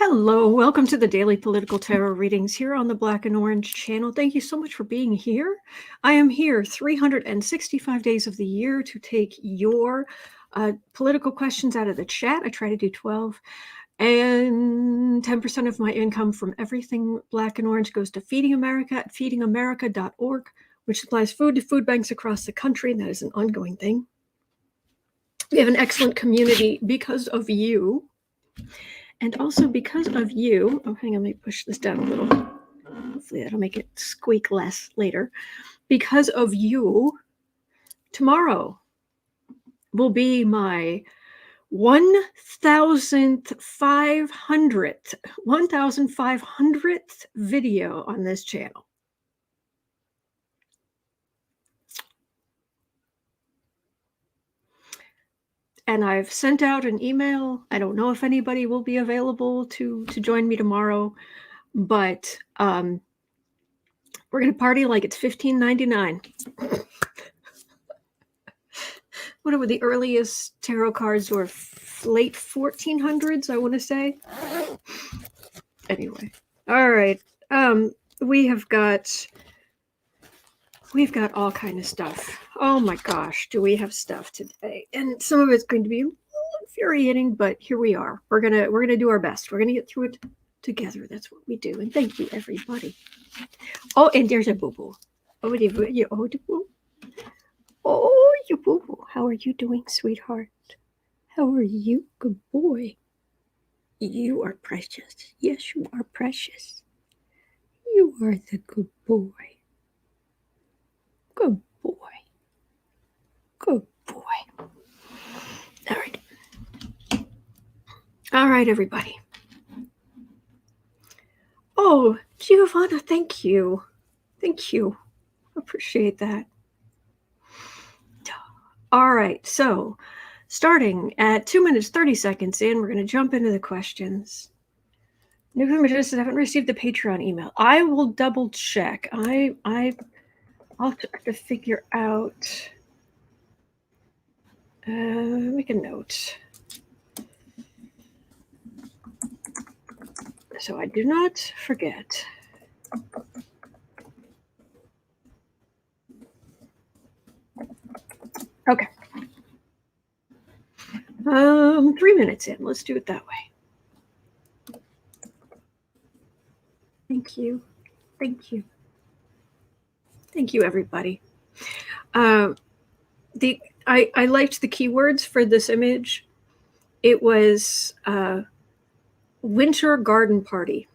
Hello, welcome to the Daily Political Tarot Readings here on the Black and Orange channel. Thank you so much for being here. I am here 365 days of the year to take your political questions out of the chat. I try to do 12. And 10% of my income from everything Black and Orange goes to Feeding America at feedingamerica.org, which supplies food to food banks across the country, and that is an ongoing thing. We have an excellent community because of you. And also because of you, oh, hang on, let me push this down a little. Hopefully that'll make it squeak less later. Because of you, tomorrow will be my 1,500th video on this channel. And I've sent out an email. I don't know if anybody will be available to join me tomorrow, but we're going to party like it's $15.99. Whatever the earliest tarot cards were, late 1400s, I want to say. Anyway, all right. We've got all kind of stuff. Oh my gosh, do we have stuff today? And some of it's going to be a little infuriating, but here we are. We're gonna do our best. We're gonna get through it together. That's what we do. And thank you, everybody. Oh, and there's a boo-boo. Oh, the boo. Oh, you boo-boo. How are you doing, sweetheart? How are you? Good boy. You are precious. Yes, you are precious. You are the good boy. Good boy. Good boy. All right. All right, everybody. Oh, Giovanna, thank you. Thank you. Appreciate that. All right, so starting at 2 minutes, 30 seconds in, we're going to jump into the questions. New images haven't received the Patreon email. I will double check. I'll have to figure out. Make a note. So I do not forget. Okay. 3 minutes in. Let's do it that way. Thank you. Thank you. Thank you, everybody. I liked the keywords for this image. It was winter garden party.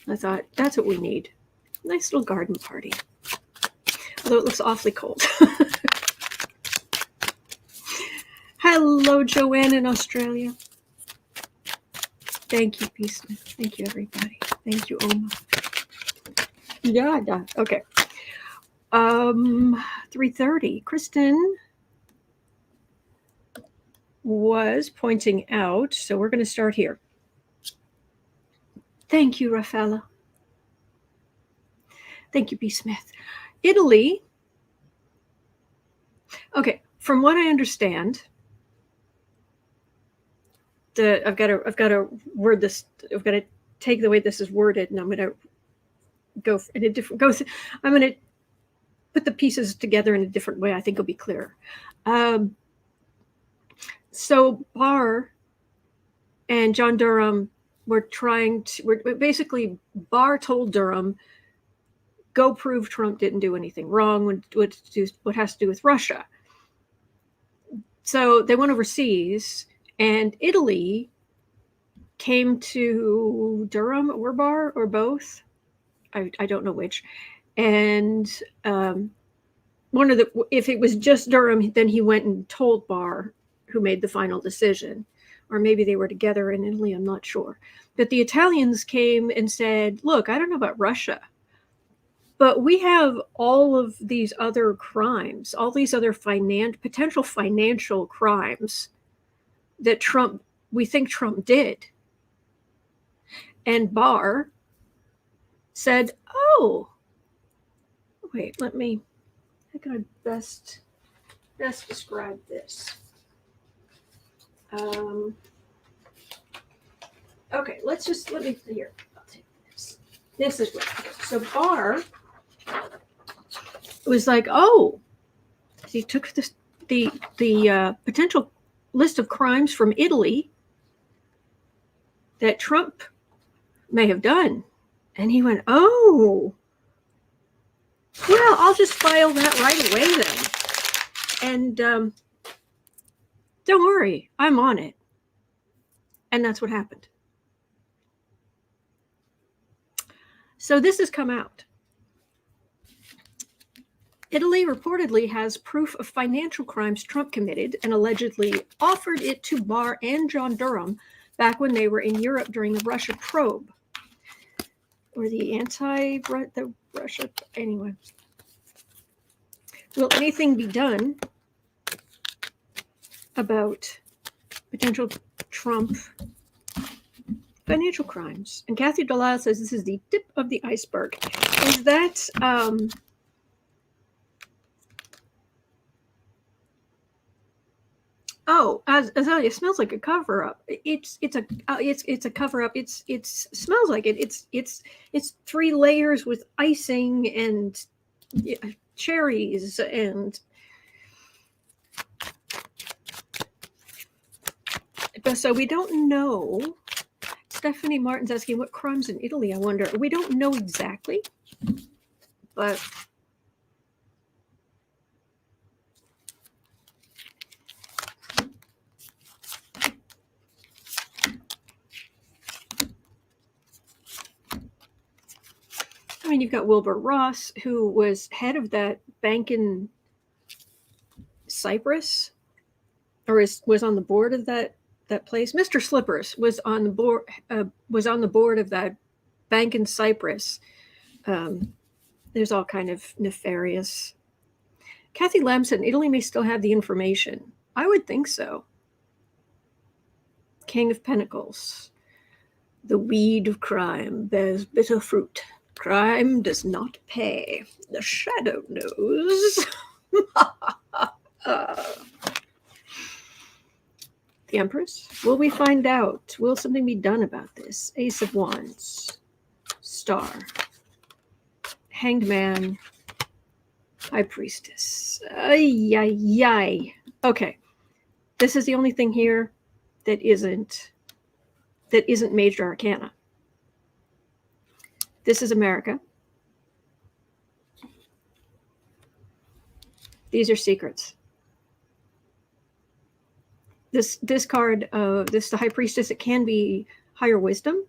I thought that's what we need. Nice little garden party. Although it looks awfully cold. Hello, Joanne in Australia. Thank you, Peace. Thank you, everybody. Thank you, Oma. Yeah. Okay. 3:30. Kristen was pointing out, so we're going to start here. Thank you, Rafaela. Thank you, B. Smith. Italy. Okay, from what I understand, I've got to word this. I've got to take the way this is worded, and I'm going to go in a different. I'm going to put the pieces together in a different way. I think it'll be clearer. So Barr and John Durham were basically Barr told Durham, go prove Trump didn't do anything wrong what has to do with Russia. So they went overseas, and Italy came to Durham or Barr or both. I don't know which. And if it was just Durham, then he went and told Barr, who made the final decision. Or maybe they were together in Italy, I'm not sure. But the Italians came and said, look, I don't know about Russia, but we have all of these other crimes, all these other potential financial crimes that we think Trump did. And Barr said, oh, wait, how can I best describe this? Okay, let me here. I'll take this. This is what. So Barr was like, oh, he took the potential list of crimes from Italy that Trump may have done, and he went, oh, well, I'll just file that right away then, and don't worry, I'm on it. And that's what happened. So this has come out. Italy reportedly has proof of financial crimes Trump committed and allegedly offered it to Barr and John Durham back when they were in Europe during the Russia probe. Or the Russia, anyway. Will anything be done about potential Trump financial crimes? And Kathy Delisle says this is the tip of the iceberg. Is that Azalea, it smells like a cover up. It's a cover up. It smells like it. It's 3 layers with icing and cherries and. But so we don't know. Stephanie Martin's asking what crimes in Italy. I wonder. We don't know exactly, but. I mean, you've got Wilbur Ross, who was head of that bank in Cyprus, or was on the board of that place. Mr. Slippers was on the board. Was on the board of that bank in Cyprus. There's all kind of nefarious. Kathy Lamb said Italy may still have the information. I would think so. King of Pentacles. The weed of crime bears bitter fruit. Crime does not pay. The shadow knows. The Empress. Will we find out? Will something be done about this? Ace of Wands. Star. Hanged Man. High Priestess. Ay, ay, ay. Okay. This is the only thing here that isn't Major Arcana. This is America. These are secrets. This card, the High Priestess, it can be higher wisdom,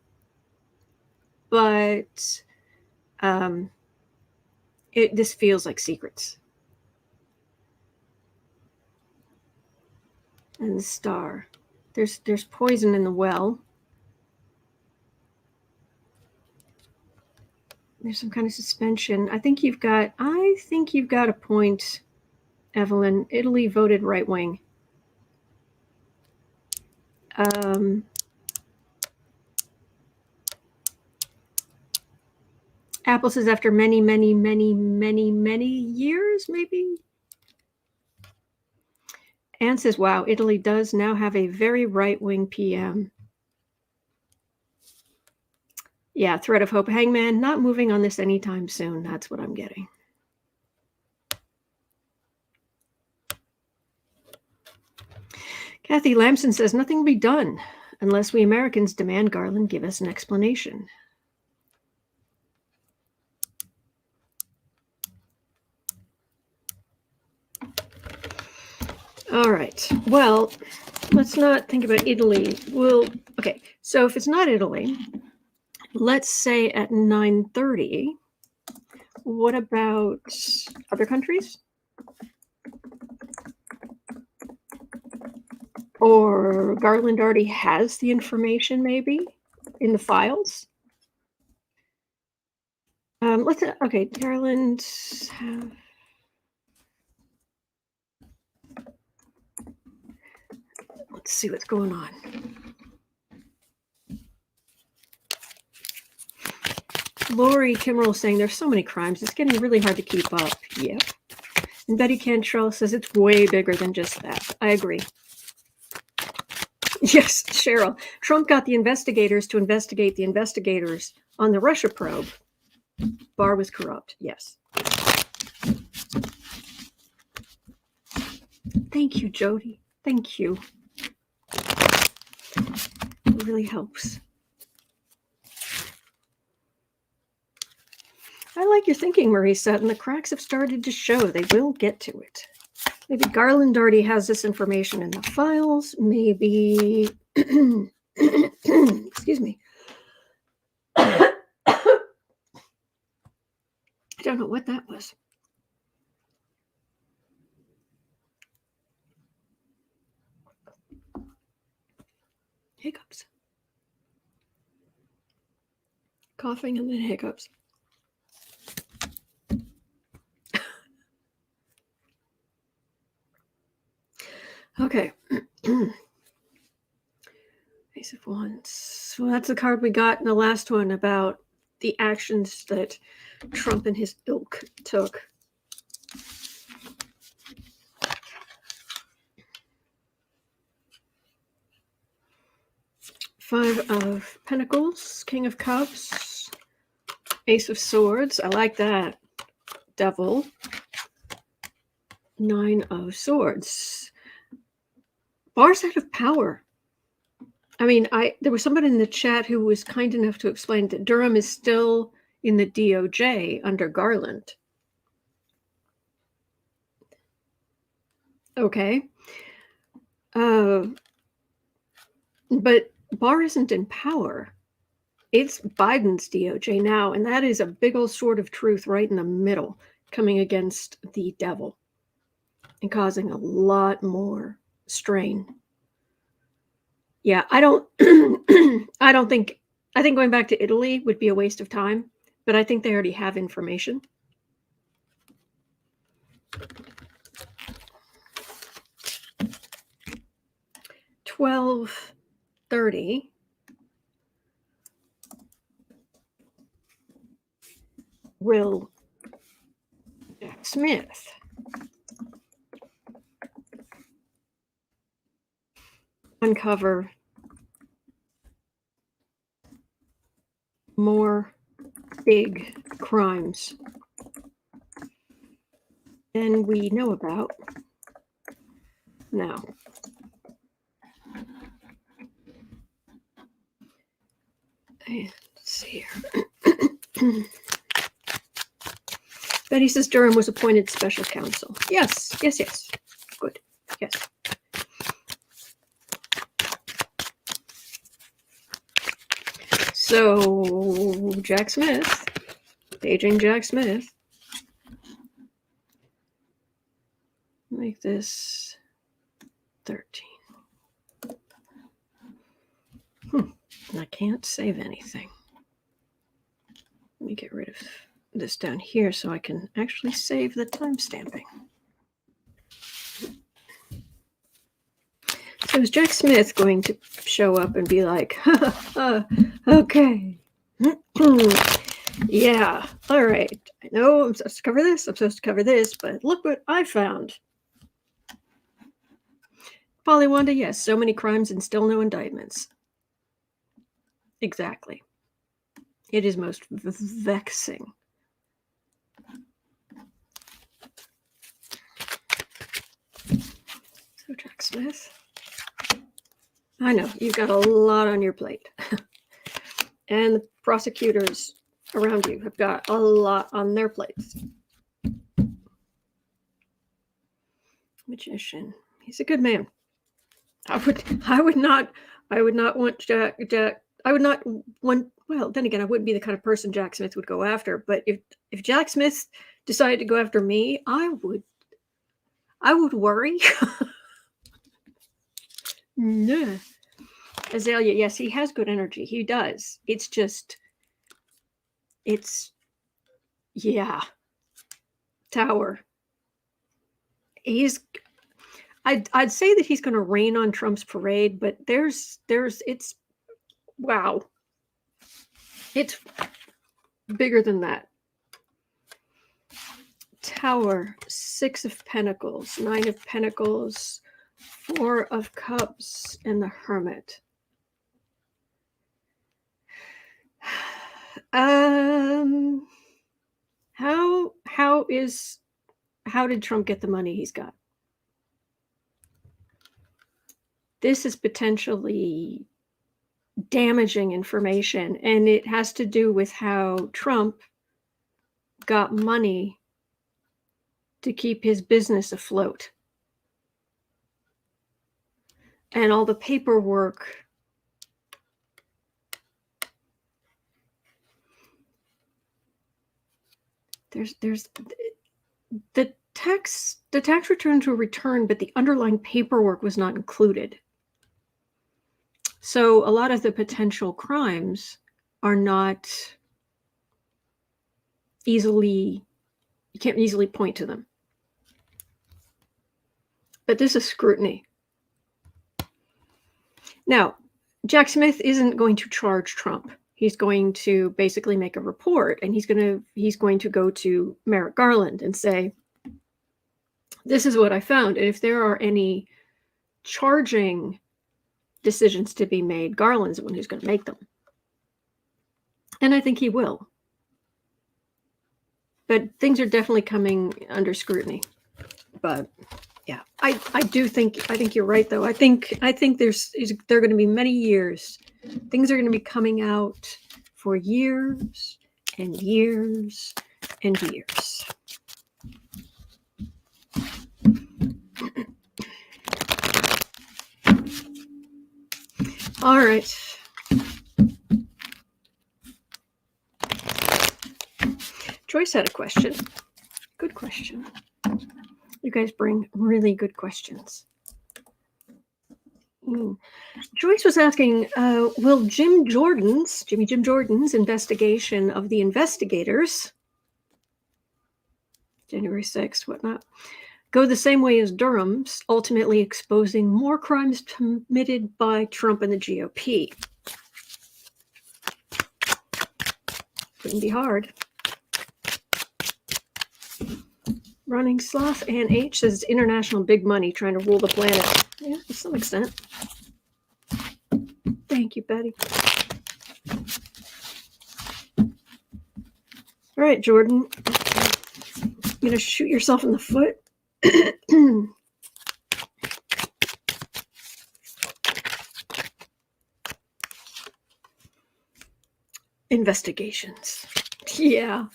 but this feels like secrets. And the Star. There's poison in the well. There's some kind of suspension. I think you've got a point, Evelyn. Italy voted right wing. Apple says after many years, maybe. Anne says, wow, Italy does now have a very right-wing PM. Yeah, threat of hope. Hangman, not moving on this anytime soon. That's what I'm getting. Kathy Lamson says nothing will be done unless we Americans demand Garland give us an explanation. All right. Well, let's not think about Italy. Okay. So if it's not Italy, let's say at 9:30. What about other countries? Or Garland already has the information, maybe, in the files. Okay, Garland. Let's see what's going on. Lori Kimmerl saying there's so many crimes. It's getting really hard to keep up. Yep. And Betty Cantrell says it's way bigger than just that. I agree. Yes, Cheryl. Trump got the investigators to investigate the investigators on the Russia probe. Barr was corrupt. Yes. Thank you, Jody. Thank you. It really helps. I like your thinking, Marisa, and the cracks have started to show. They will get to it. Maybe Garland already has this information in the files. Maybe, excuse me. I don't know what that was. Hiccups. Coughing and then hiccups. Okay. Ace of Wands. Well, that's the card we got in the last one about the actions that Trump and his ilk took. Five of Pentacles, King of Cups, Ace of Swords. I like that. Devil. Nine of Swords. Barr's out of power. I mean, there was somebody in the chat who was kind enough to explain that Durham is still in the DOJ under Garland. Okay. But Barr isn't in power. It's Biden's DOJ now, and that is a big old sword of truth right in the middle, coming against the devil and causing a lot more strain. Yeah, I think going back to Italy would be a waste of time, but I think they already have information. $12.30. Will Jack Smith uncover more big crimes than we know about now? Let's see here. Betty says Durham was appointed special counsel. Yes. Good. Yes. So, Jack Smith, paging Jack Smith. Make this 13. I can't save anything. Let me get rid of this down here so I can actually save the timestamping. So is Jack Smith going to show up and be like, okay, yeah, all right, I know I'm supposed to cover this, but look what I found. Polly Wanda, yes, so many crimes and still no indictments. Exactly. It is most vexing. So Jack Smith, I know you've got a lot on your plate. And the prosecutors around you have got a lot on their plates. Magician, he's a good man. I would not want Jack. I would not want. Well, then again, I wouldn't be the kind of person Jack Smith would go after. But if Jack Smith decided to go after me, I would worry. Yeah. Azalea, yes, he has good energy. He does. Yeah. Tower. I'd say that he's going to rain on Trump's parade, but it's wow. It's bigger than that. Tower, 6 of Pentacles, 9 of Pentacles, Four of Cups and the Hermit. How did Trump get the money he's got? This is potentially damaging information, and it has to do with how Trump got money to keep his business afloat. And all the paperwork there's the tax returns were returned, but the underlying paperwork was not included. So a lot of the potential crimes are not you can't easily point to them. But this is scrutiny. Now, Jack Smith isn't going to charge Trump. He's going to basically make a report, and he's going to go to Merrick Garland and say, this is what I found. And if there are any charging decisions to be made, Garland's the one who's going to make them. And I think he will. But things are definitely coming under scrutiny. But yeah, I think you're right, though. I think there are going to be many years. Things are going to be coming out for years and years and years. All right. Joyce had a question. Good question. You guys bring really good questions. Joyce was asking, will Jimmy Jordan's investigation of the investigators, January 6th, whatnot, go the same way as Durham's, ultimately exposing more crimes committed by Trump and the GOP? Couldn't be hard. Running Sloth and H says international big money trying to rule the planet. Yeah, to some extent. Thank you, Betty. All right, Jordan. You're going to shoot yourself in the foot? Investigations. Yeah.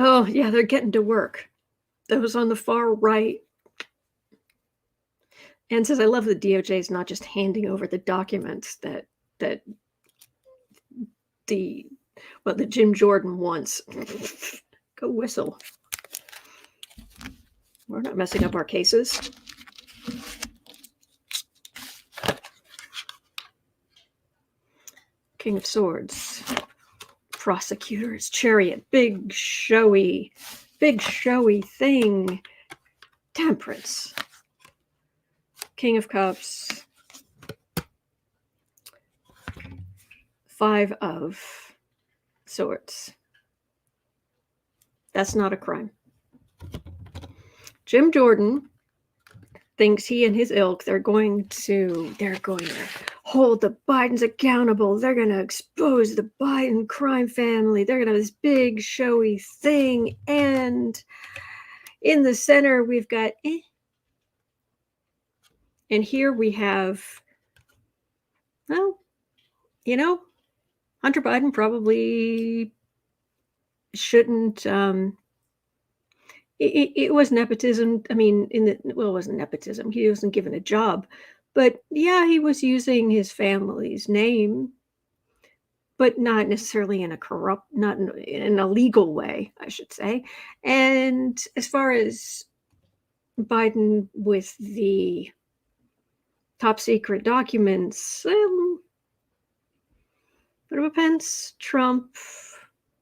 Oh, yeah, they're getting to work. Those on the far right. And says, I love the DOJ is not just handing over the documents that the Jim Jordan wants. Go whistle. We're not messing up our cases. King of Swords. Prosecutors. Chariot. Big showy thing. Temperance. King of Cups. Five of Swords. That's not a crime. Jim Jordan thinks he and his ilk, they're going to hold the Bidens accountable. They're going to expose the Biden crime family. They're going to have this big showy thing. And in the center, we've got And here we have, well, Hunter Biden probably shouldn't. It was nepotism. I mean, it wasn't nepotism. He wasn't given a job, but yeah, he was using his family's name, but not necessarily in not in a legal way, I should say. And as far as Biden with the top secret documents, but it depends. Trump,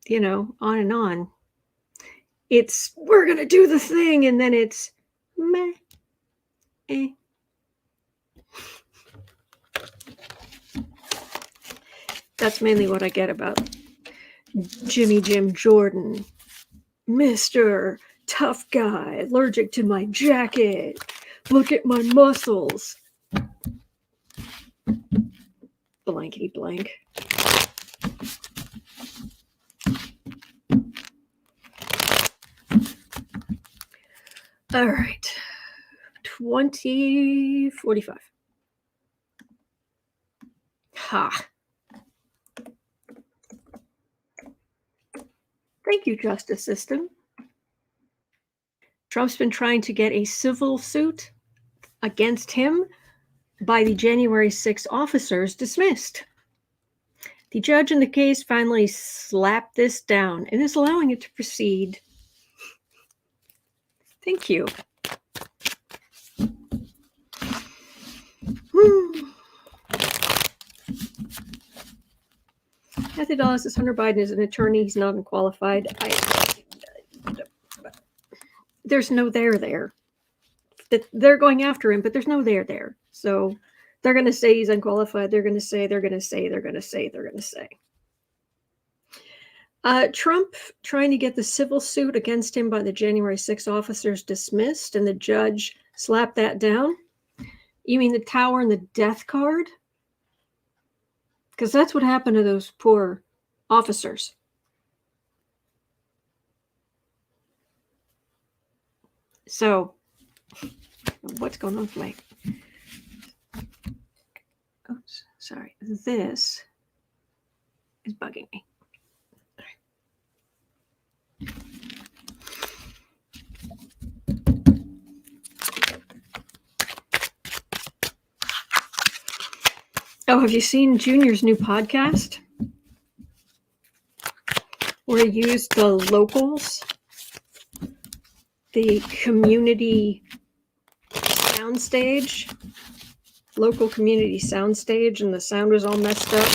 on and on. It's, we're going to do the thing. And then it's, Meh. Eh. That's mainly what I get about Jimmy Jim Jordan. Mr. Tough Guy, allergic to my jacket. Look at my muscles. Blankety blank. All right. 2045. Ha. Thank you, justice system. Trump's been trying to get a civil suit against him by the January 6 officers dismissed. The judge in the case finally slapped this down and is allowing it to proceed. Thank you. Kathy Dawes says Hunter Biden is an attorney. He's not unqualified. There's no there. They're going after him, but there's no there. So they're going to say he's unqualified. They're going to say. Trump trying to get the civil suit against him by the January 6 officers dismissed, and the judge slapped that down. You mean the tower and the death card? Because that's what happened to those poor officers. So, what's going on with my... Oops, sorry. This is bugging me. Oh, have you seen Junior's new podcast? Where he used the locals, the community soundstage, local community soundstage, and the sound was all messed up.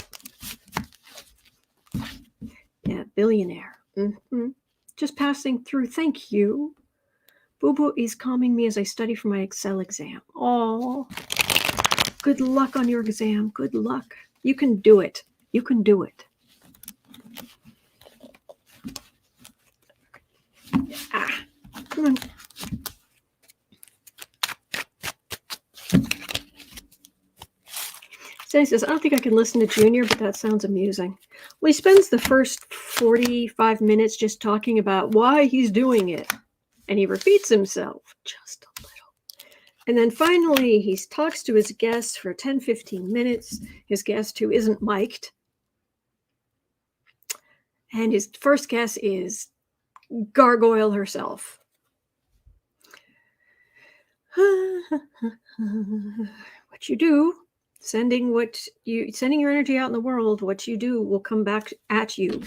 Yeah, billionaire. Mm-hmm. Just passing through. Thank you. Boo Boo is calming me as I study for my Excel exam. Oh. Good luck on your exam. Good luck. You can do it. You can do it. Ah, come on. Sandy says, I don't think I can listen to Junior, but that sounds amusing. Well, he spends the first 45 minutes just talking about why he's doing it. And he repeats himself just a little. And then finally, he talks to his guest for 10, 15 minutes. His guest who isn't mic'd. And his first guest is Gargoyle herself. What you do, sending your energy out in the world, what you do will come back at you.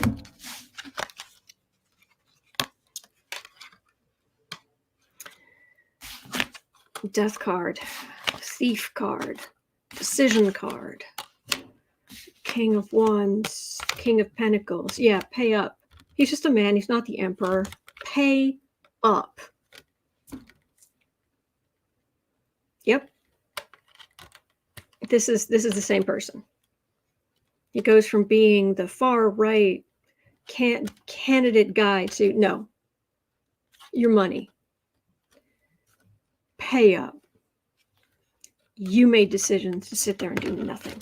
Death card, thief card, decision card, King of Wands, King of Pentacles. Yeah, pay up. He's just a man. He's not the emperor. Pay up. Yep. This is the same person. He goes from being the far right candidate guy to no. Your money. Pay up. You made decisions to sit there and do nothing.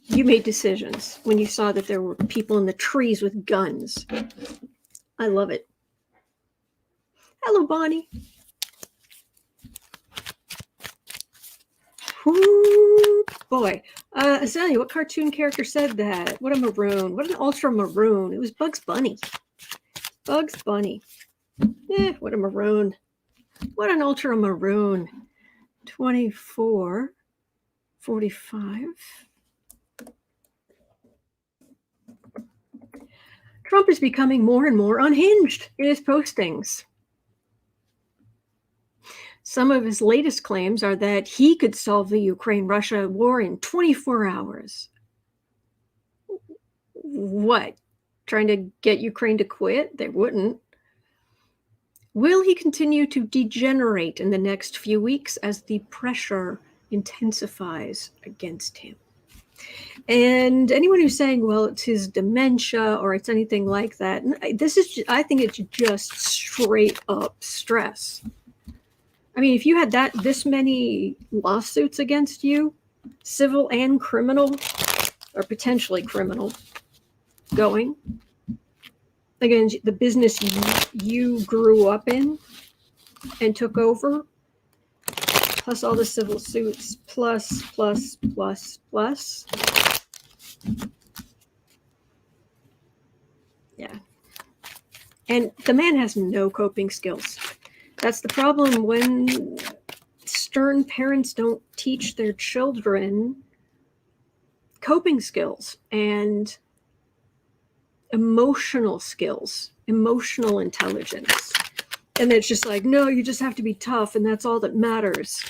You made decisions when you saw that there were people in the trees with guns. I love it. Hello, Bonnie. Ooh, boy. Azalea, what cartoon character said that? What a maroon. What an ultra maroon. It was Bugs Bunny. Bugs Bunny. What a maroon. What an ultra maroon. 24, 45. Trump is becoming more and more unhinged in his postings. Some of his latest claims are that he could solve the Ukraine-Russia war in 24 hours. What? Trying to get Ukraine to quit? They wouldn't. Will he continue to degenerate in the next few weeks as the pressure intensifies against him? And anyone who's saying, well, it's his dementia or it's anything like that, this is, I think it's just straight up stress. I mean, if you had this many lawsuits against you, civil and criminal, or potentially criminal, going against the business you grew up in and took over, plus all the civil suits, plus. Yeah. And the man has no coping skills. That's the problem when stern parents don't teach their children coping skills and emotional skills, emotional intelligence. And it's just like, no, you just have to be tough and that's all that matters.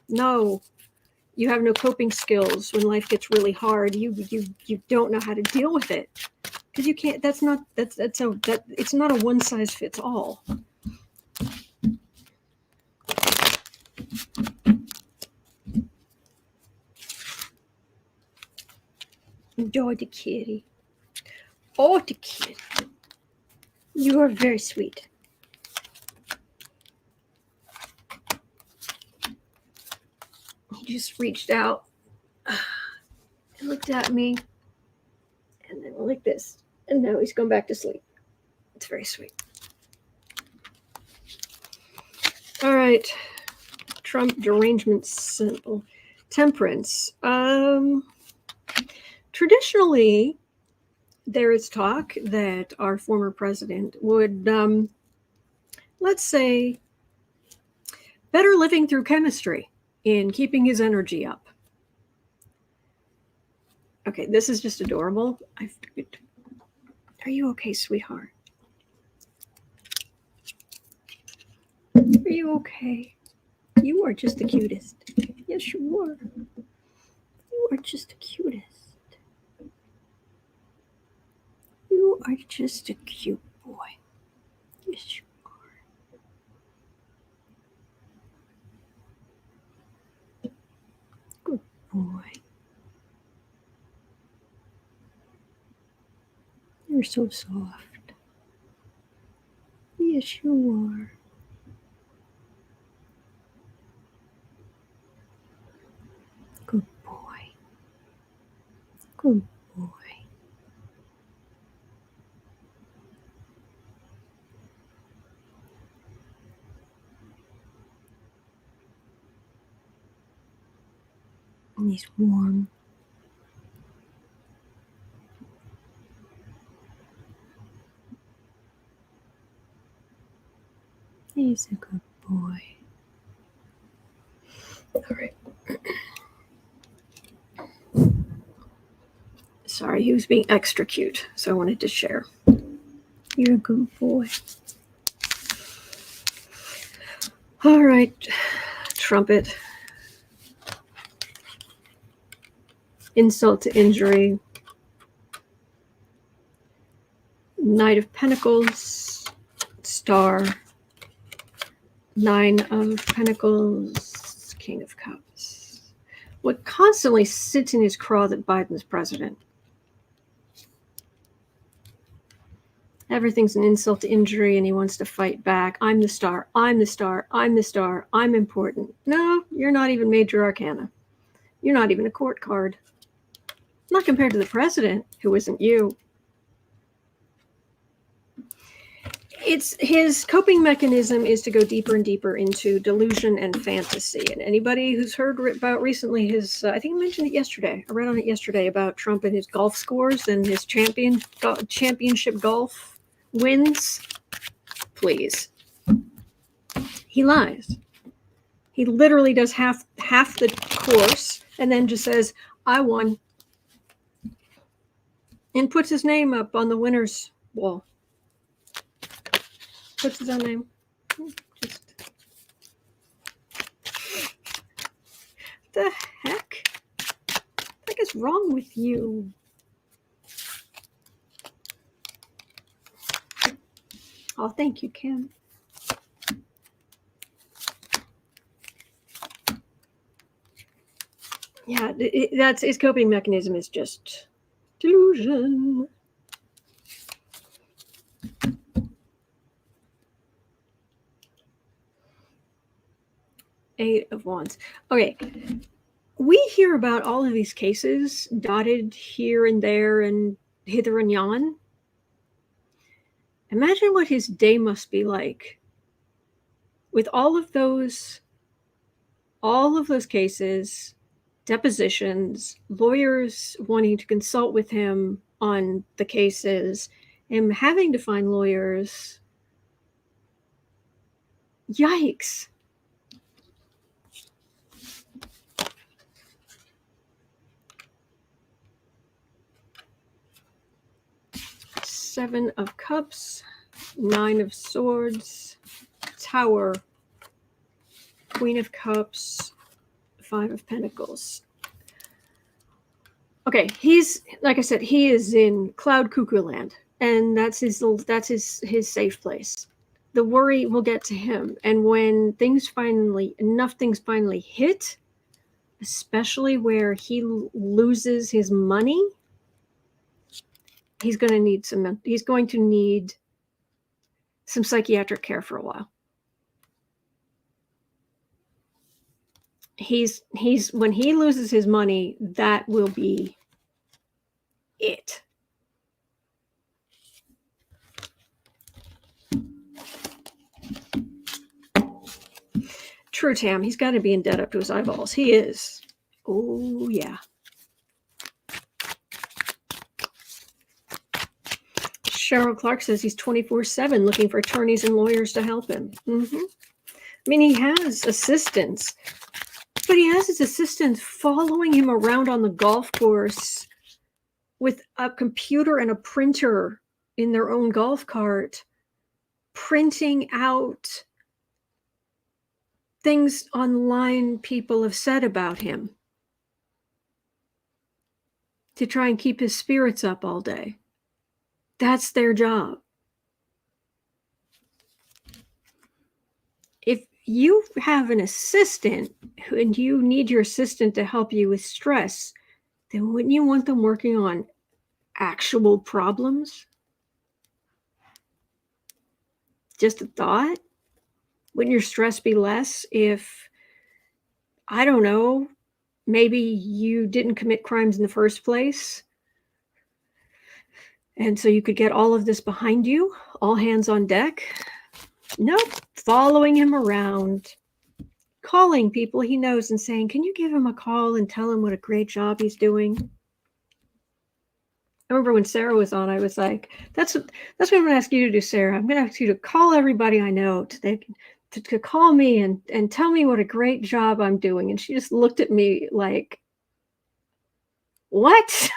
No, you have no coping skills when life gets really hard. You don't know how to deal with it. Because you can't, it's not a one size fits all. Enjoy the kitty. Oh, the kitty. You are very sweet. He just reached out and looked at me and then like this. And now he's going back to sleep. It's very sweet. All right. Trump derangement symbol. Temperance. Traditionally, there is talk that our former president would, let's say, better living through chemistry in keeping his energy up. Okay, this is just adorable. Are you okay, sweetheart? Are you okay? You are just the cutest. Yes, you are. You are just the cutest. You are just a cute boy. Yes, you are. Good boy. You're so soft. Yes, you are. Good boy. Good boy. And he's warm. He's a good boy. All right. Sorry, he was being extra cute, so I wanted to share. You're a good boy. All right, trumpet. Insult to injury. Knight of Pentacles. Star. Nine of Pentacles. King of Cups. What constantly sits in his craw that Biden's president. Everything's an insult to injury and he wants to fight back. I'm the star. I'm the star. I'm the star. I'm important. No, you're not even major arcana. You're not even a court card. Not compared to the president, who isn't you. It's his coping mechanism is to go deeper and deeper into delusion and fantasy. And anybody who's heard about recently his, I think I mentioned it yesterday. I read on it yesterday about Trump and his golf scores and his championship golf wins. Please. He lies. He literally does half the course and then just says, I won. And puts his name up on the winner's wall. Puts his own name. Just. What the heck? What the heck is wrong with you? Oh, thank you, Kim. Yeah, that's his coping mechanism is just delusion. Eight of Wands. Okay. We hear about all of these cases dotted here and there and hither and yon. Imagine what his day must be like with all of those cases, depositions, lawyers wanting to consult with him on the cases, him having to find lawyers. Yikes. Seven of Cups, Nine of Swords, Tower, Queen of Cups, Five of Pentacles. Okay, he's, like I said, he is in cloud cuckoo land, and that's his safe place. The worry will get to him, and when enough things finally hit, especially where he loses his money, he's going to need some psychiatric care for a while. When he loses his money, that will be it. True, Tam. He's got to be in debt up to his eyeballs. He is. Oh, yeah. Cheryl Clark says he's 24/7 looking for attorneys and lawyers to help him. I mean, he has assistants, but he has his assistants following him around on the golf course with a computer and a printer in their own golf cart, printing out things online people have said about him to try and keep his spirits up all day. That's their job. If you have an assistant and you need your assistant to help you with stress, then wouldn't you want them working on actual problems? Just a thought. Wouldn't your stress be less if, I don't know, maybe you didn't commit crimes in the first place? And so you could get all of this behind you, all hands on deck? Nope. Following him around, calling people he knows and saying, can you give him a call and tell him what a great job he's doing? I remember when Sarah was on, I was like, that's what I'm going to ask you to do, Sarah. I'm going to ask you to call everybody I know to call me and tell me what a great job I'm doing. And she just looked at me like, what?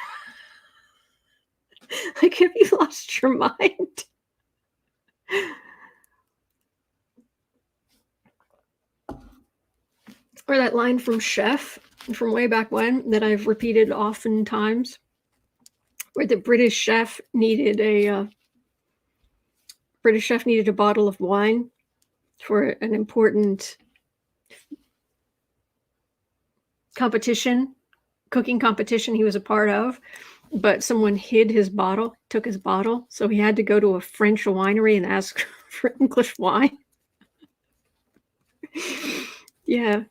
Like, have you lost your mind? Or that line from Chef from way back when that I've repeated oftentimes, where the British chef needed a bottle of wine for an important cooking competition he was a part of, but someone hid his bottle, took his bottle, so he had to go to a French winery and ask for English wine. Yeah.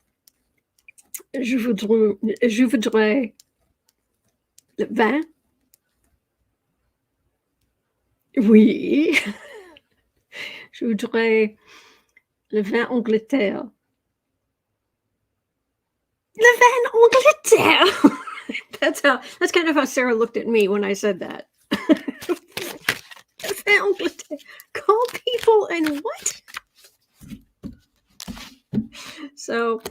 Je voudrais le vin. Oui. Je voudrais le vin Angleterre. Le vin Angleterre. That's kind of how Sarah looked at me when I said that. Le vin Angleterre. Call people and what? So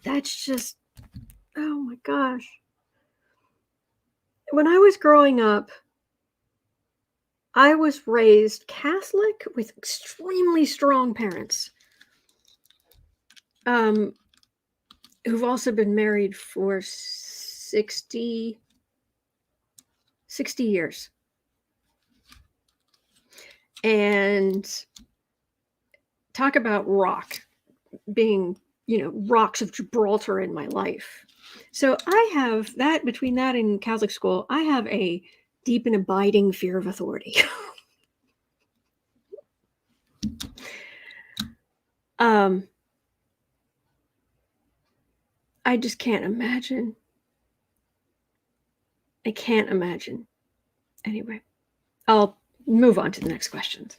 that's just, oh my gosh. When I was growing up, I was raised Catholic with extremely strong parents, who've also been married for 60 years. and talk about rock being, rocks of Gibraltar in my life. So I have that, between that and Catholic school, I have a deep and abiding fear of authority. I just can't imagine. I can't imagine. Anyway, I'll move on to the next questions.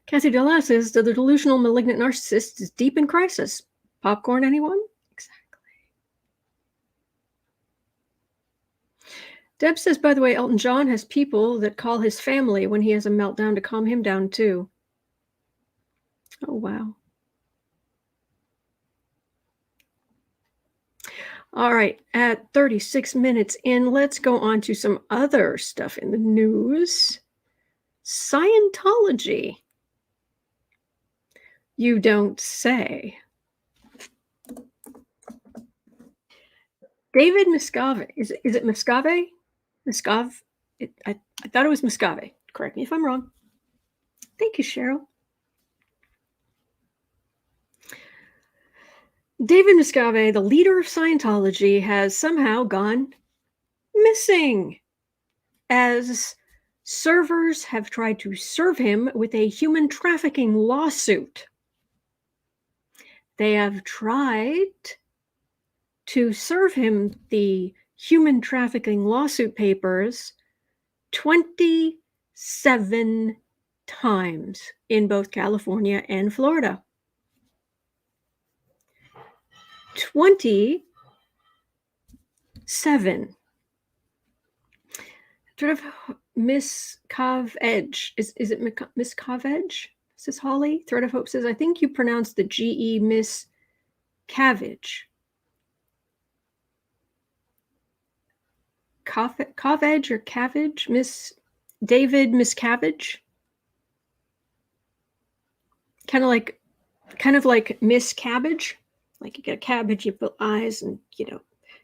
Kathy Della says, the delusional malignant narcissist is deep in crisis. Popcorn, anyone? Exactly. Deb says, by the way, Elton John has people that call his family when he has a meltdown to calm him down too. Oh, wow. All right, at 36 minutes in, let's go on to some other stuff in the news. Scientology. You don't say. David Miscavige. Is it Miscavige? I thought it was Miscavige. Correct me if I'm wrong. Thank you, Cheryl. David Miscavige, the leader of Scientology, has somehow gone missing, as servers have tried to serve him with a human trafficking lawsuit. They have tried to serve him the human trafficking lawsuit papers 27 times in both California and Florida. 27. Sort of Miscavige. Is it Miscavige? Says Holly. Thread of Hope says, I think you pronounced the GE Miscavige. Cavage or Cavage? David Miscavige? Kind of like Miss Cabbage. Like you get a cabbage, you put eyes and,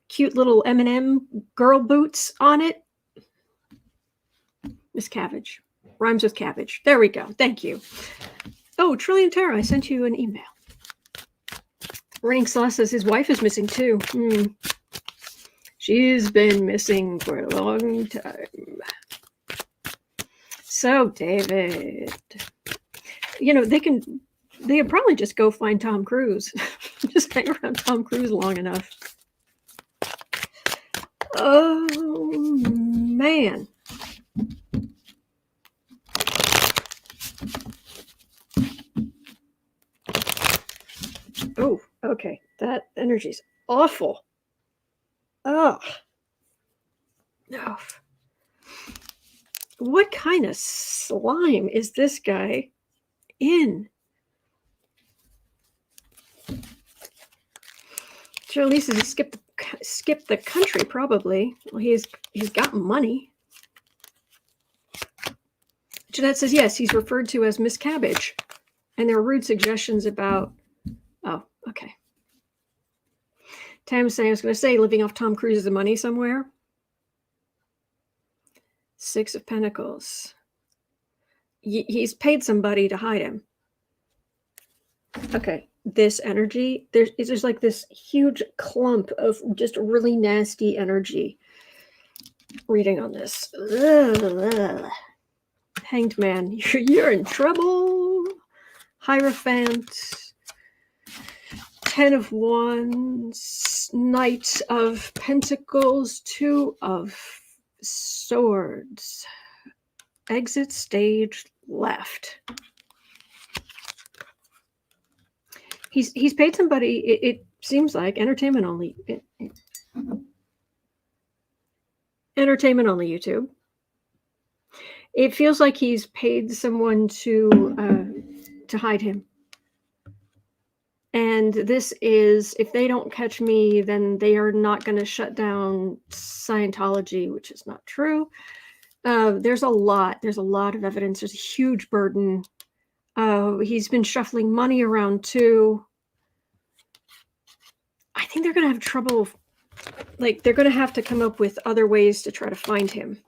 cute little M&M girl boots on it. Miscavige. Rhymes with cabbage. There we go. Thank you. Oh, Trillion Terror, I sent you an email. Raining Saw says his wife is missing too. She's been missing for a long time. So, David, they could probably just go find Tom Cruise. Just hang around Tom Cruise long enough. Oh, man. Oh, okay. That energy's awful. Oh. No. What kind of slime is this guy in? Sure, at least he skipped the country, probably. Well, he's got money. Jeanette says, yes, he's referred to as Miscavige. And there are rude suggestions about... Oh, okay. Tam saying, I was going to say, living off Tom Cruise's money somewhere. 6 of Pentacles. He's paid somebody to hide him. Okay. This energy, there's like this huge clump of just really nasty energy reading on this. Ugh. Hanged Man, you're in trouble. Hierophant, 10 of Wands, Knight of Pentacles, 2 of Swords. Exit stage left. He's paid somebody, it seems like, entertainment only. Entertainment only YouTube. It feels like he's paid someone to hide him. And this is, if they don't catch me, then they are not going to shut down Scientology, which is not true. There's a lot of evidence. There's a huge burden. He's been shuffling money around too. I think they're going to have trouble. Like, they're going to have to come up with other ways to try to find him.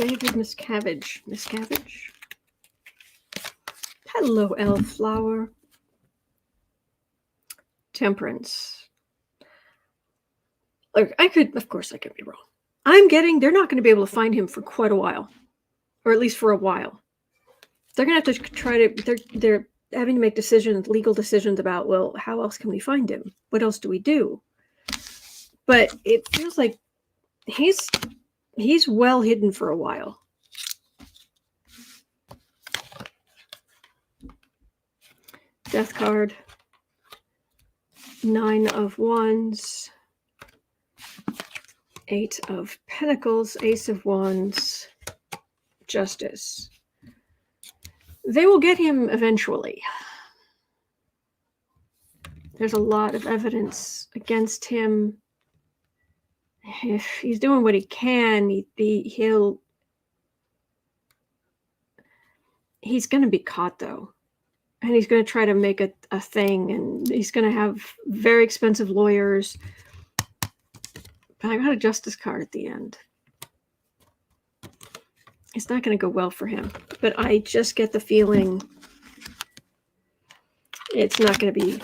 David Miscavige. Miscavige. Hello, Elflower. Temperance. Look, of course I could be wrong. They're not going to be able to find him for quite a while. Or at least for a while. They're going to have to they're having to make legal decisions about, well, how else can we find him? What else do we do? But it feels like he's well hidden for a while. Death card. 9 of Wands. 8 of Pentacles. Ace of Wands. Justice. They will get him eventually. There's a lot of evidence against him. If he's doing what he can, he's going to be caught, though. And he's going to try to make a thing, and he's going to have very expensive lawyers. But I got a justice card at the end. It's not going to go well for him. But I just get the feeling it's not going to be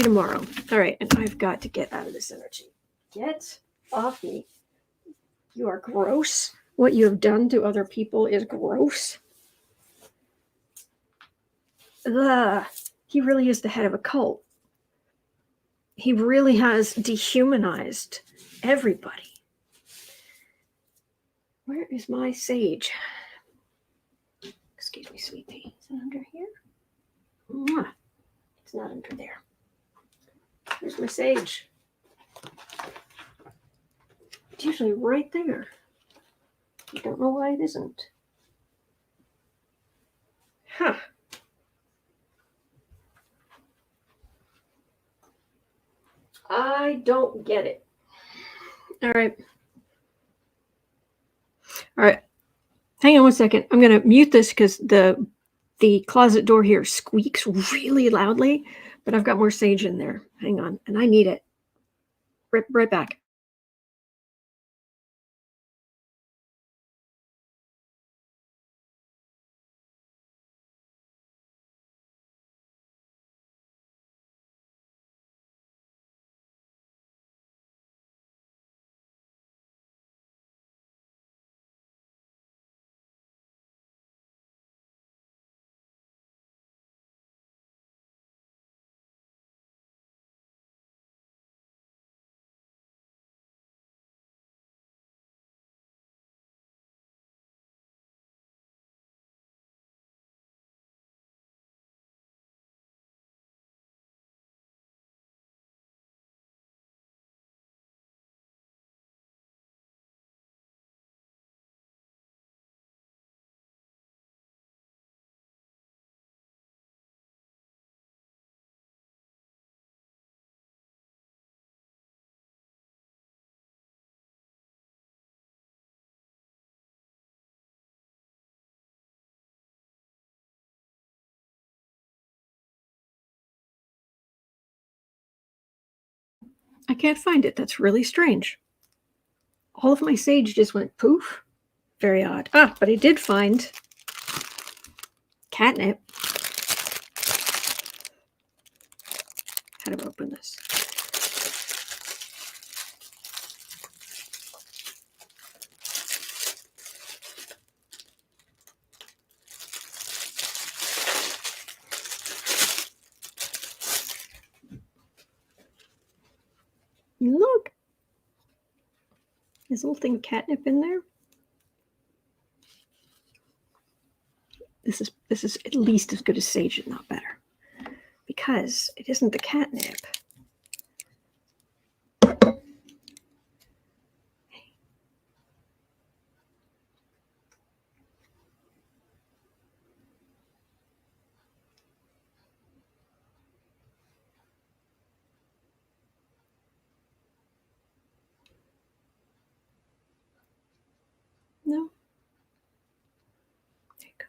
tomorrow. All right, and I've got to get out of this energy. Get off me. You are gross. What you have done to other people is gross. Ugh. He really is the head of a cult. He really has dehumanized everybody. Where is my sage? Excuse me, sweet pea. Is it under here? Mwah. It's not under there. Where's my sage? It's usually right there. I don't know why it isn't. Huh. I don't get it. All right. Hang on one second. I'm going to mute this because the closet door here squeaks really loudly, but I've got more sage in there. Hang on. And I need it. Right back. I can't find it. That's really strange. All of my sage just went poof. Very odd. But I did find catnip. How do I open this? Look. There's a little thing of catnip in there. This is at least as good as sage, if not better. Because it isn't the catnip. No. There you go.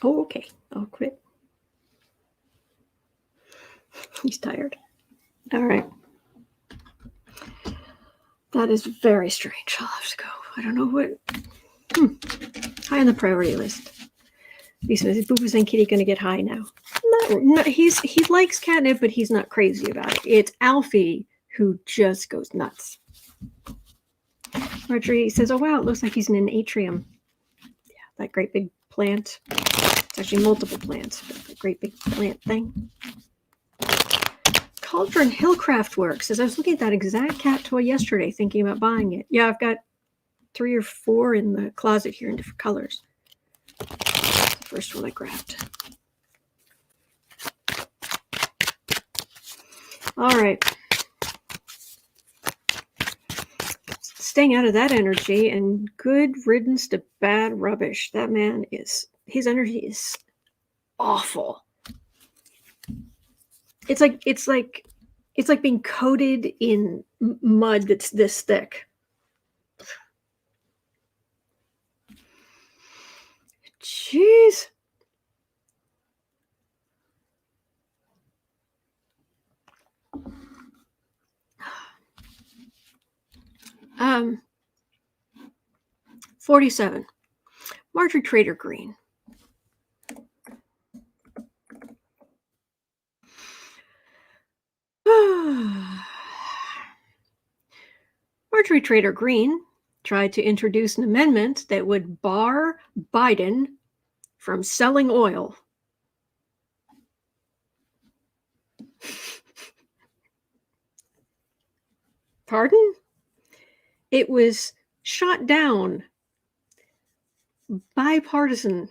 Oh, okay. I'll quit. He's tired. All right. That is very strange. I'll have to go. I don't know what. High on the priority list. He says, is Boobas and Kitty going to get high now? No, he likes catnip, but he's not crazy about it. It's Alfie who just goes nuts. Marjorie says, oh, wow, it looks like he's in an atrium. Yeah, that great big plant. It's actually multiple plants, but the great big plant thing. Cauldron Hillcraft Works says, I was looking at that exact cat toy yesterday, thinking about buying it. Yeah, I've got 3 or 4 in the closet here in different colors. That's the first one I grabbed. All right. Staying out of that energy and good riddance to bad rubbish. That man his energy is awful. It's like being coated in mud that's this thick. Jeez. Um, 47. Marjorie Trader Green. Marjorie Trader Green tried to introduce an amendment that would bar Biden from selling oil. Pardon? It was shot down. Bipartisanly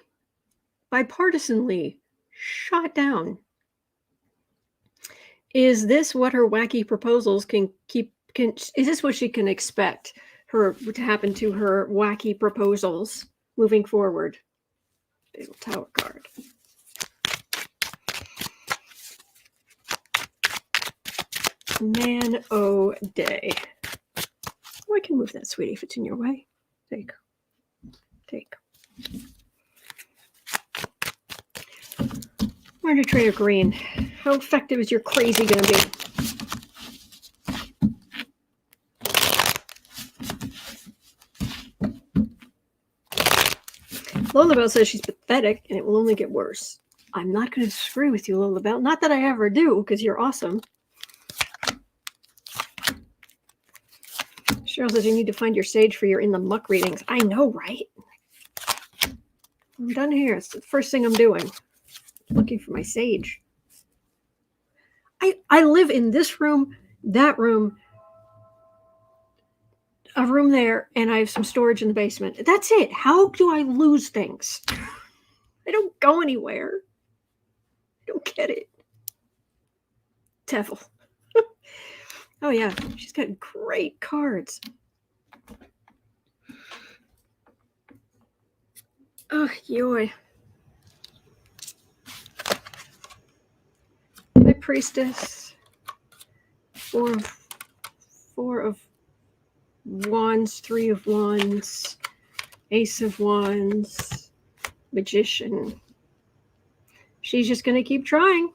shot down. Is this what her wacky proposals is this what she can expect to happen to her wacky proposals moving forward? Big Tower card. Man o' day. Oh, I can move that, sweetie, if it's in your way. Take. Marjorie Trader Green. How effective is your crazy going to be? Lola Bell says she's pathetic and it will only get worse. I'm not going to disagree with you, Lola Bell. Not that I ever do, because you're awesome. Cheryl says you need to find your sage for your in the muck readings. I know, right? I'm done here. It's the first thing I'm doing. Looking for my sage. I live in this room, that room, a room there, and I have some storage in the basement. That's it. How do I lose things? I don't go anywhere. I don't get it. Tefl. Oh, yeah. She's got great cards. Oh, yoy. My priestess. 4 of wands, 3 of wands, ace of wands, magician. She's just going to keep trying.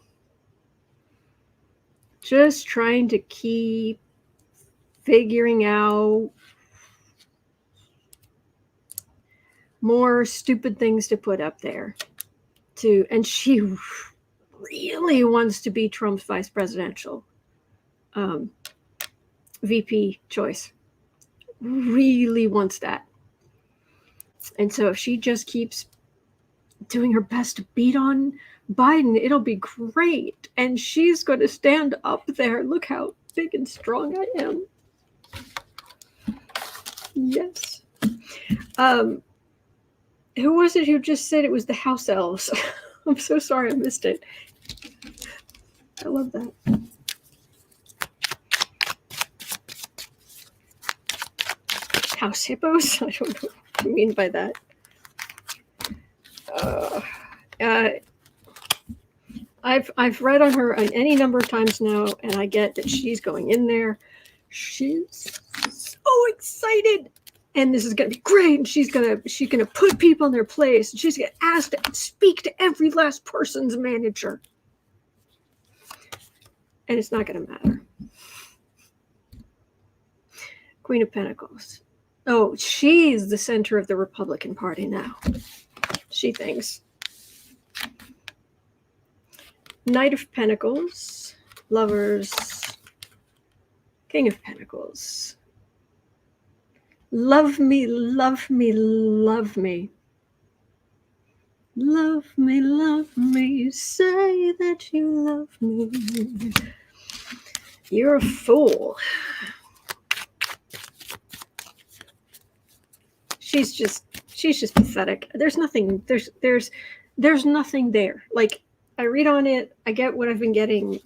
Just trying to keep figuring out more stupid things to put up there. And she really wants to be Trump's vice presidential VP choice. Really wants that. And so if she just keeps doing her best to beat on Biden, it'll be great. And she's going to stand up there. Look how big and strong I am. Yes. Who was it who just said it was the house elves? I'm so sorry I missed it. I love that. House hippos? I don't know what you mean by that. I've read on her any number of times now, and I get that she's going in there. She's so excited, and this is going to be great. And she's going to put people in their place. And she's going to ask to speak to every last person's manager. And it's not going to matter. Queen of Pentacles. Oh, she's the center of the Republican Party now. She thinks. Knight of Pentacles. Lovers. King of Pentacles. Love me, love me, love me. Love me, love me. Say that you love me. You're a fool. She's just pathetic. There's nothing there. Like, I read on it, I get what I've been getting.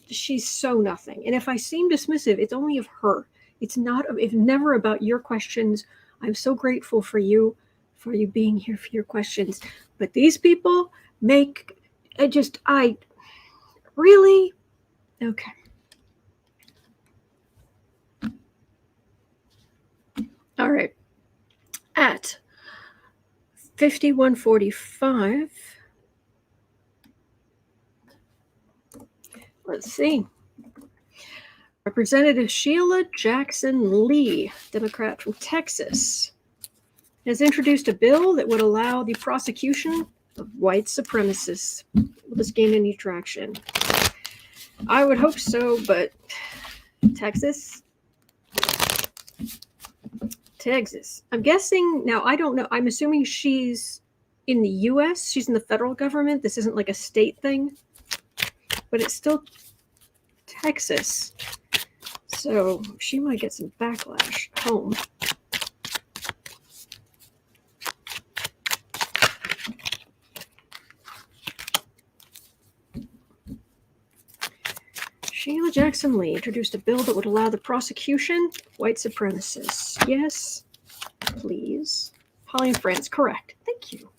She's so nothing. And if I seem dismissive, it's only of her. It's never about your questions. I'm so grateful for you being here for your questions. But these people really? Okay. All right. At 5145, let's see. Representative Sheila Jackson Lee, Democrat from Texas, has introduced a bill that would allow the prosecution of white supremacists. Will this gain any traction? I would hope so, but Texas. I'm guessing, now I don't know, I'm assuming she's in the US, she's in the federal government. This isn't like a state thing, but it's still Texas. So she might get some backlash at home. Sheila Jackson Lee introduced a bill that would allow the prosecution of white supremacists. Yes, please. Holly and France, correct. Thank you.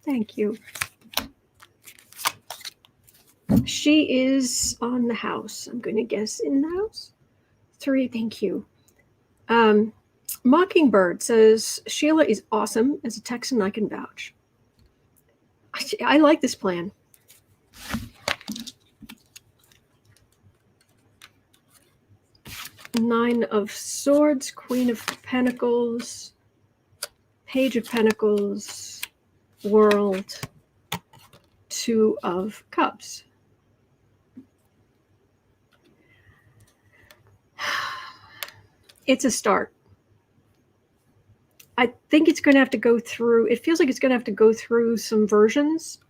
Thank you. She is on the House. I'm going to guess in the House. 3, thank you. Mockingbird says, Sheila is awesome. As a Texan, I can vouch. I like this plan. Nine of Swords, Queen of Pentacles, Page of Pentacles, World, 2 of Cups. It's a start. I think it's going to have to go through, it feels like it's going to have to go through some versions.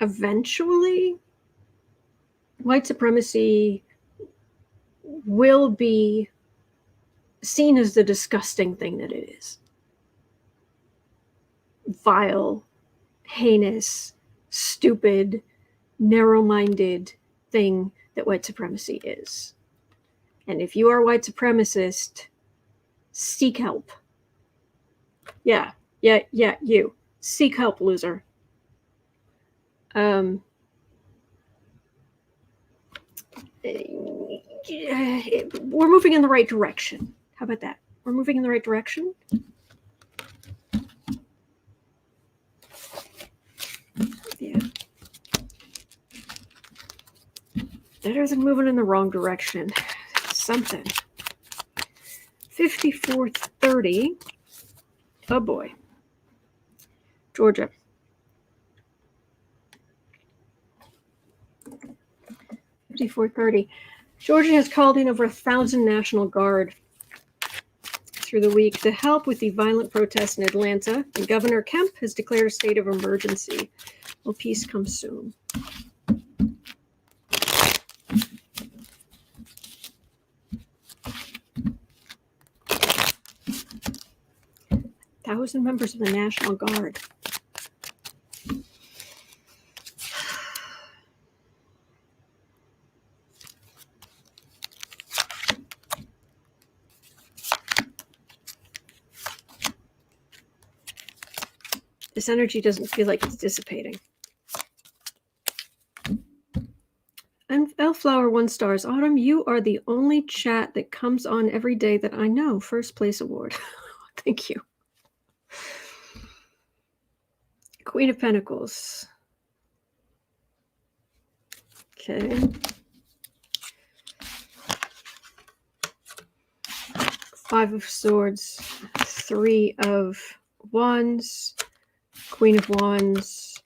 Eventually, white supremacy will be seen as the disgusting thing that it is. Vile, heinous, stupid, narrow-minded thing that white supremacy is. And if you are a white supremacist, seek help. Yeah, you. Seek help, loser. We're moving in the right direction. How about that? We're moving in the right direction. Yeah. Better than moving in the wrong direction. Something. 5430. Oh boy. Georgia. 5430. Georgia has called in over 1,000 National Guard through the week to help with the violent protests in Atlanta, and Governor Kemp has declared a state of emergency. Will peace come soon? Thousand members of the National Guard. This energy doesn't feel like it's dissipating. And Flower 1 stars. Autumn, you are the only chat that comes on every day that I know. First place award. Thank you. Queen of Pentacles. Okay. 5 of Swords. 3 of Wands. Queen of Wands.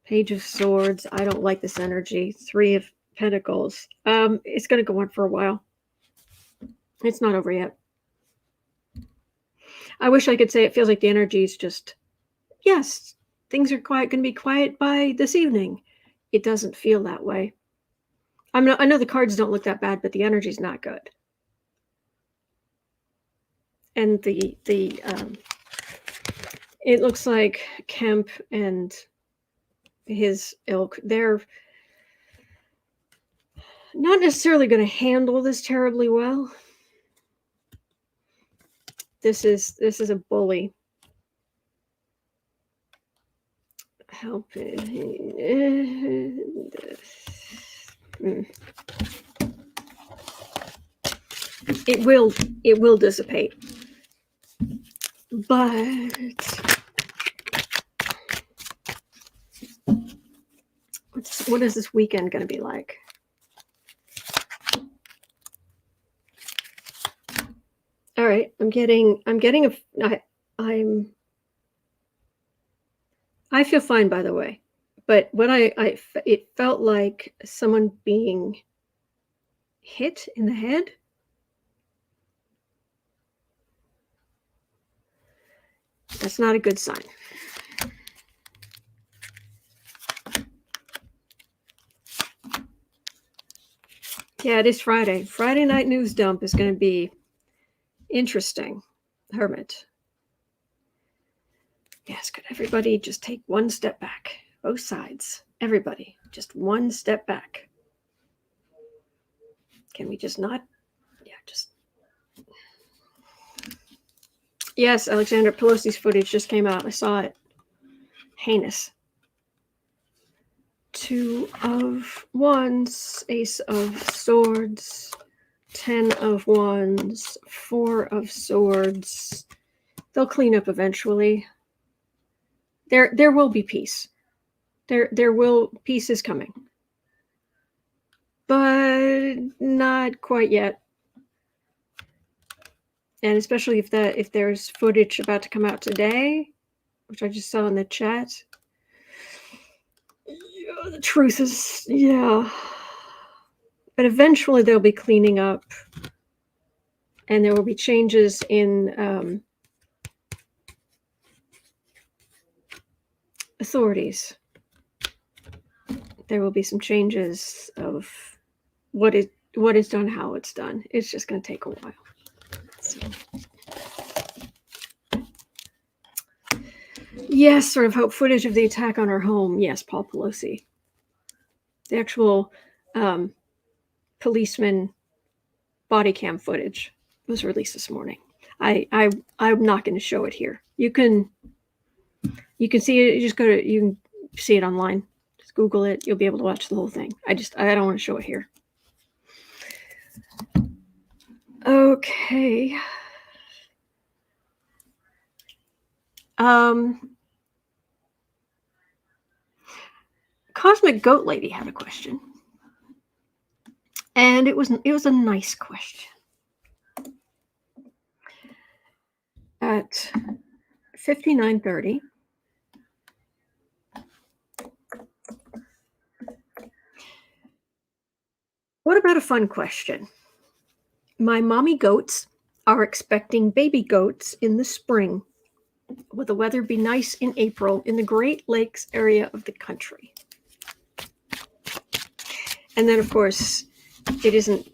Page of Swords. I don't like this energy. 3 of Pentacles. It's going to go on for a while. It's not over yet. I wish I could say it feels like the energy is just, yes, things are going to be quiet by this evening. It doesn't feel that way. I know the cards don't look that bad, but the energy's not good. And it looks like Kemp and his ilk, they're not necessarily going to handle this terribly well. This is a bully. Help it. It will dissipate. But what is this weekend going to be like? All right, I'm getting I feel fine, by the way, but when it felt like someone being hit in the head. That's not a good sign. Yeah, it is Friday. Friday night news dump is going to be interesting. Hermit. Yes, could everybody just take one step back? Both sides. Everybody, just one step back. Can we just not? Yeah, just. Yes, Alexander Pelosi's footage just came out. I saw it. Heinous. 2 of Wands, Ace of Swords, 10 of Wands, 4 of Swords. They'll clean up eventually. There will be peace. Peace is coming. But not quite yet. And especially if there's footage about to come out today, which I just saw in the chat. Yeah, the truth is, yeah. But eventually they'll be cleaning up, and there will be changes in authorities. There will be some changes of what is done, how it's done. It's just going to take a while. So. Yes, sort of hope footage of the attack on our home. Yes, Paul Pelosi. The actual policeman body cam footage was released this morning. I'm not going to show it here. You can see it. You can see it online. Just Google it. You'll be able to watch the whole thing. I don't want to show it here. Okay. Cosmic Goat Lady had a question, and it was a nice question. At 59:30, what about a fun question? My mommy goats are expecting baby goats in the spring. Will the weather be nice in April in the Great Lakes area of the country? And then, of course, it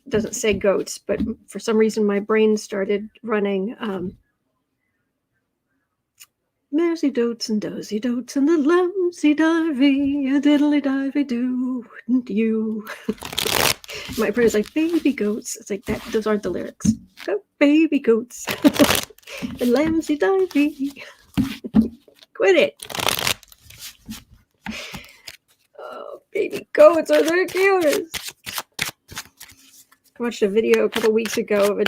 doesn't say goats, but for some reason my brain started running Mersey dotes and dozy dotes and the lamsy divey, a diddly divey do, and you. My brain is like, baby goats. It's like that. Those aren't the lyrics. Go baby goats. The lamsy divey. Quit it. Oh, baby goats are the cutest. watched a video a couple weeks ago of a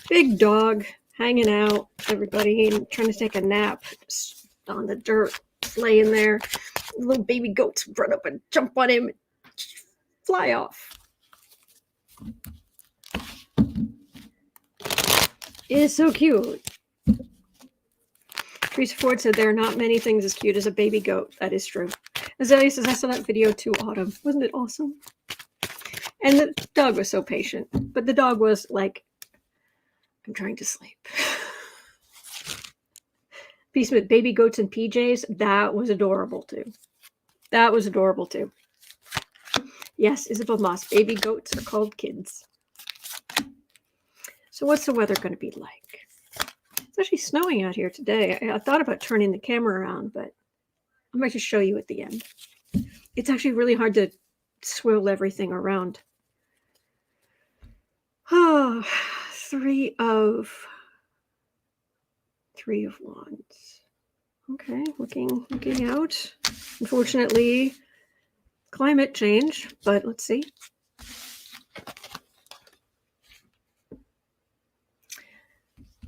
big dog hanging out, everybody, and trying to take a nap on the dirt, laying there. Little baby goats run up and jump on him and fly off. It is so cute. Teresa Ford said there are not many things as cute as a baby goat. That is true. Azalea says, I saw that video too, Autumn. Wasn't it awesome? And the dog was so patient. But the dog was like, I'm trying to sleep. Peace with baby goats and PJs. That was adorable too. That was adorable too. Yes, Isabel Moss. Baby goats are called kids. So what's the weather going to be like? It's actually snowing out here today. I thought about turning the camera around, but I'm going to show you at the end. It's actually really hard to swivel everything around. Oh, three of wands. Okay, looking out. Unfortunately, climate change, but let's see.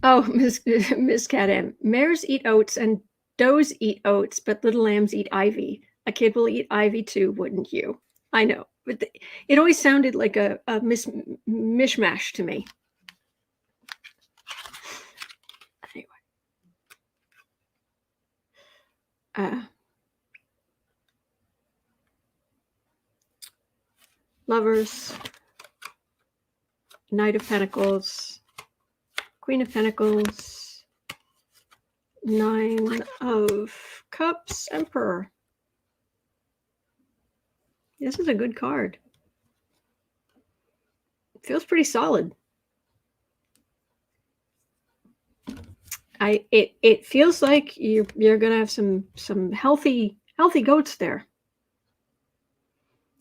Oh, Miss Cat M. Mares eat oats and does eat oats, but little lambs eat ivy. A kid will eat ivy too, wouldn't you? I know, but it always sounded like a mishmash to me. Anyway. Lovers. Knight of Pentacles. Queen of Pentacles, 9 of Cups, Emperor. This is a good card. It feels pretty solid. It feels like you're gonna have some healthy goats there.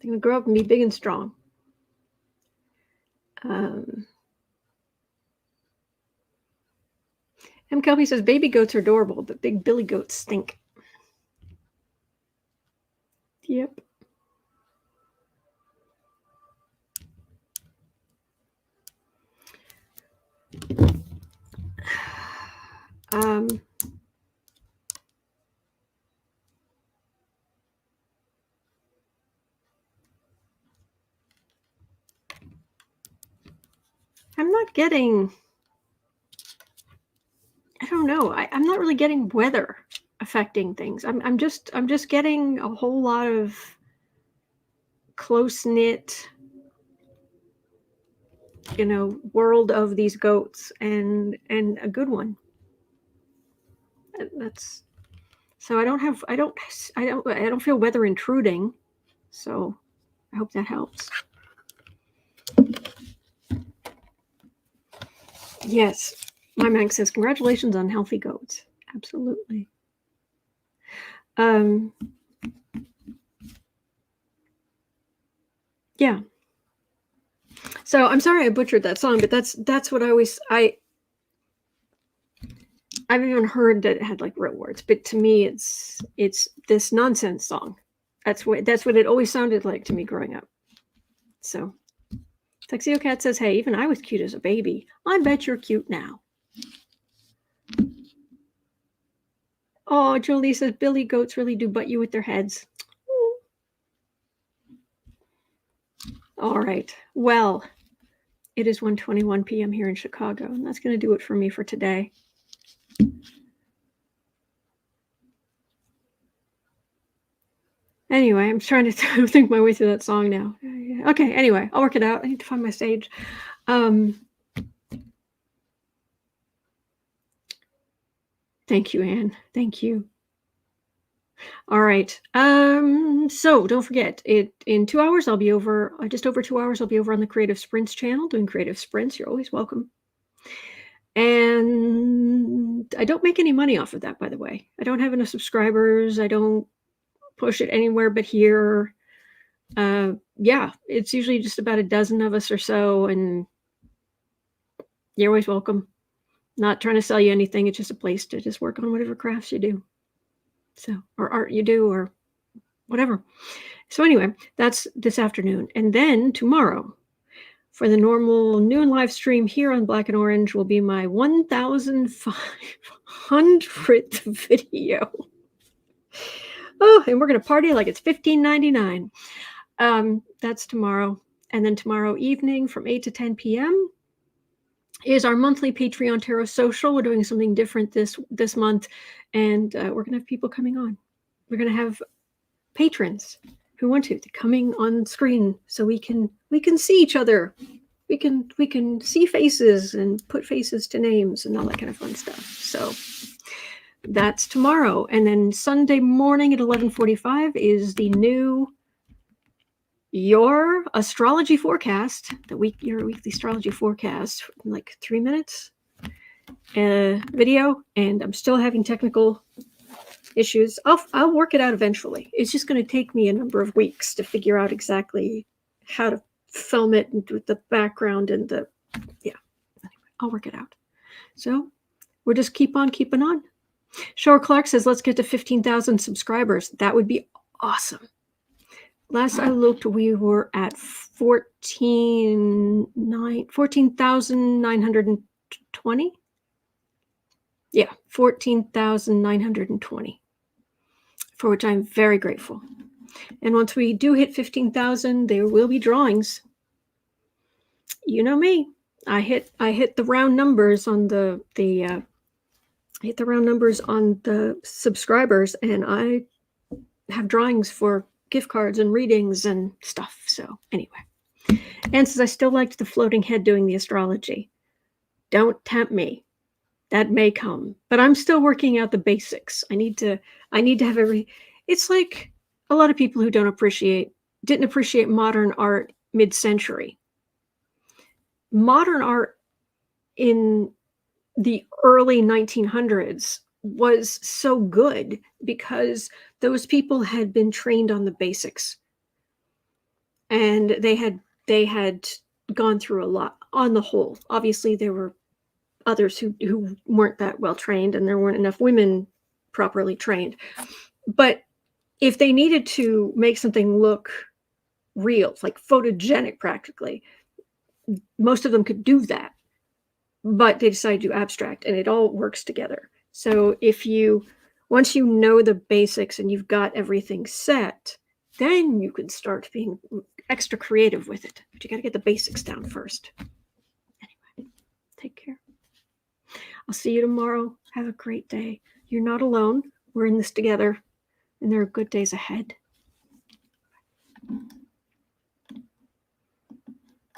They're gonna grow up and be big and strong. M. Kelby says, baby goats are adorable, but big billy goats stink. Yep. I'm not getting... I don't know. I'm not really getting weather affecting things. I'm just getting a whole lot of close-knit, world of these goats, and a good one. That's so I don't feel weather intruding. So I hope that helps. Yes. My Mac says, congratulations on healthy goats. Absolutely. Yeah. So I'm sorry I butchered that song, but that's what I've even heard that it had like real words, but to me it's this nonsense song. That's what it always sounded like to me growing up. So Tuxedo Cat says, hey, even I was cute as a baby. I bet you're cute now. Oh, Jolie says, billy goats really do butt you with their heads. Ooh. All right. Well, it is 1:21 p.m. here in Chicago, and that's going to do it for me for today. Anyway, I'm trying to think my way through that song now. Okay, anyway, I'll work it out. I need to find my stage. Thank you, Anne. Thank you. All right. So don't forget, in 2 hours, I'll be over, just over 2 hours, I'll be over on the Creative Sprints channel doing creative sprints. You're always welcome. And I don't make any money off of that, by the way. I don't have enough subscribers. I don't push it anywhere but here. Yeah, it's usually just about a dozen of us or so, and you're always welcome. Not trying to sell you anything. It's just a place to just work on whatever crafts you do. So, or art you do, or whatever. So anyway, that's this afternoon. And then tomorrow, for the normal noon live stream here on Black and Orange will be my 1,500th video. Oh, and we're going to party like it's $15.99. That's tomorrow. And then tomorrow evening from 8 to 10 p.m. is our monthly Patreon Tarot Social. We're doing something different this month, and we're going to have people coming on. We're going to have patrons who want to coming on screen so we can see each other. We can see faces and put faces to names and all that kind of fun stuff. So that's tomorrow. And then Sunday morning at 11:45 is the new your astrology forecast, your weekly astrology forecast, like 3 minutes video. And I'm still having technical issues. I'll work it out eventually. It's just going to take me a number of weeks to figure out exactly how to film it and with the background and anyway, I'll work it out. So we'll just keep on keeping on. Shower Clark says, let's get to 15,000 subscribers. That would be awesome. Last I looked, we were at 14,920. Yeah, 14,920, for which I'm very grateful. And once we do hit 15,000, there will be drawings. You know me. I hit the round numbers on the subscribers, and I have drawings for gift cards and readings and stuff. So anyway, and since I still liked the floating head doing the astrology, don't tempt me. That may come, but I'm still working out the basics. I need to have it's like a lot of people who didn't appreciate modern art mid-century. Modern art in the early 1900s was so good because those people had been trained on the basics, and they had gone through a lot. On the whole, obviously there were others who weren't that well trained, and there weren't enough women properly trained. But if they needed to make something look real, like photogenic practically, most of them could do that. But they decided to do abstract, and it all works together. So once you know the basics and you've got everything set, then you can start being extra creative with it. But you got to get the basics down first. Anyway, take care. I'll see you tomorrow. Have a great day. You're not alone. We're in this together, and there are good days ahead.